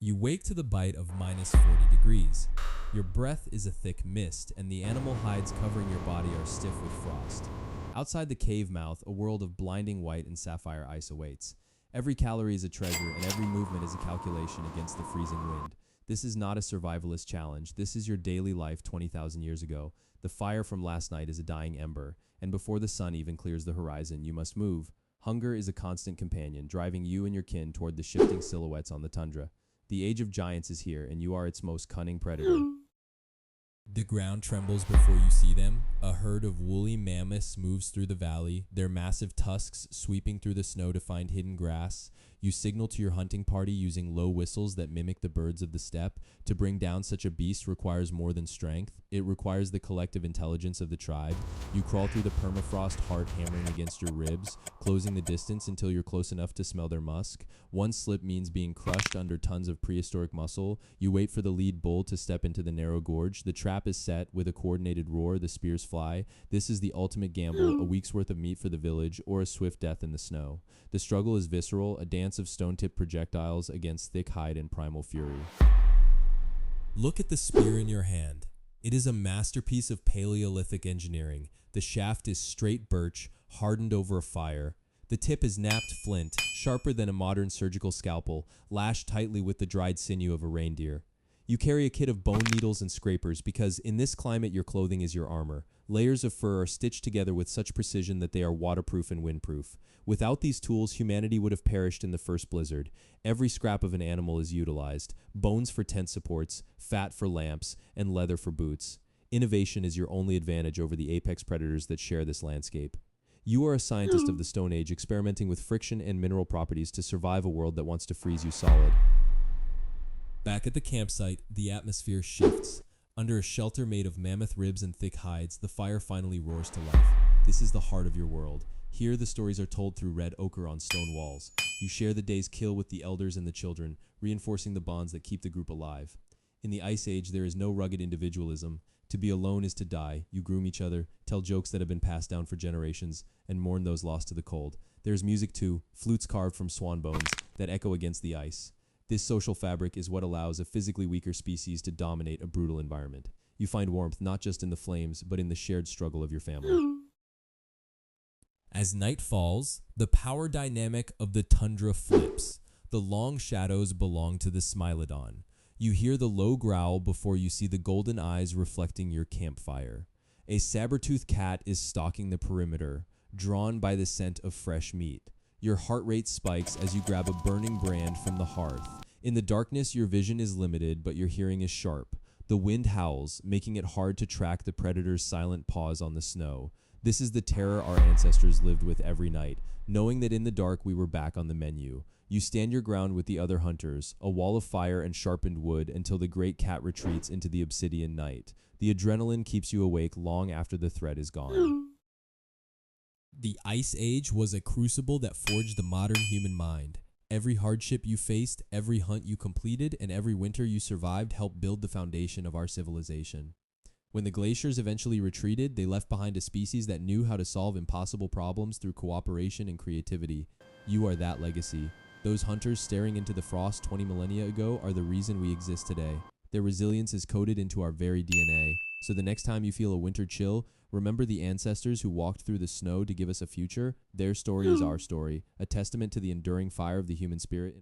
You wake to the bite of -40 degrees. Your breath is a thick mist, and the animal hides covering your body are stiff with frost. Outside the cave mouth, a world of blinding white and sapphire ice awaits. Every calorie is a treasure, and every movement is a calculation against the freezing wind. This is not a survivalist challenge. This is your daily life 20,000 years ago. The fire from last night is a dying ember, and before the sun even clears the horizon, you must move. Hunger is a constant companion, driving you and your kin toward the shifting silhouettes on the tundra. The age of giants is here, and you are its most cunning predator. The ground trembles before you see them. A herd of woolly mammoths moves through the valley, their massive tusks sweeping through the snow to find hidden grass. You signal to your hunting party using low whistles that mimic the birds of the steppe. To bring down such a beast requires more than strength. It requires the collective intelligence of the tribe. You crawl through the permafrost, heart hammering against your ribs, closing the distance until you're close enough to smell their musk. One slip means being crushed under tons of prehistoric muscle. You wait for the lead bull to step into the narrow gorge. The trap is set. With a coordinated roar, the spears fly. This is the ultimate gamble, a week's worth of meat for the village, or a swift death in the snow. The struggle is visceral, a dance of stone-tipped projectiles against thick hide and primal fury. Look at the spear in your hand. It is a masterpiece of Paleolithic engineering. The shaft is straight birch, hardened over a fire. The tip is napped flint, sharper than a modern surgical scalpel, lashed tightly with the dried sinew of a reindeer. You carry a kit of bone needles and scrapers because in this climate your clothing is your armor. Layers of fur are stitched together with such precision that they are waterproof and windproof. Without these tools, humanity would have perished in the first blizzard. Every scrap of an animal is utilized. Bones for tent supports, fat for lamps, and leather for boots. Innovation is your only advantage over the apex predators that share this landscape. You are a scientist of the Stone Age, experimenting with friction and mineral properties to survive a world that wants to freeze you solid. Back at the campsite, the atmosphere shifts. Under a shelter made of mammoth ribs and thick hides, the fire finally roars to life. This is the heart of your world. Here, the stories are told through red ochre on stone walls. You share the day's kill with the elders and the children, reinforcing the bonds that keep the group alive. In the Ice Age, there is no rugged individualism. To be alone is to die. You groom each other, tell jokes that have been passed down for generations, and mourn those lost to the cold. There is music too, flutes carved from swan bones that echo against the ice. This social fabric is what allows a physically weaker species to dominate a brutal environment. You find warmth not just in the flames, but in the shared struggle of your family. As night falls, the power dynamic of the tundra flips. The long shadows belong to the Smilodon. You hear the low growl before you see the golden eyes reflecting your campfire. A saber-toothed cat is stalking the perimeter, drawn by the scent of fresh meat. Your heart rate spikes as you grab a burning brand from the hearth. In the darkness, your vision is limited, but your hearing is sharp. The wind howls, making it hard to track the predator's silent paws on the snow. This is the terror our ancestors lived with every night, knowing that in the dark we were back on the menu. You stand your ground with the other hunters, a wall of fire and sharpened wood until the great cat retreats into the obsidian night. The adrenaline keeps you awake long after the threat is gone. The Ice Age was a crucible that forged the modern human mind. Every hardship you faced, every hunt you completed, and every winter you survived helped build the foundation of our civilization. When the glaciers eventually retreated, they left behind a species that knew how to solve impossible problems through cooperation and creativity. You are that legacy. Those hunters staring into the frost 20 millennia ago are the reason we exist today. Their resilience is coded into our very DNA. So the next time you feel a winter chill, remember the ancestors who walked through the snow to give us a future. Their story is our story, a testament to the enduring fire of the human spirit.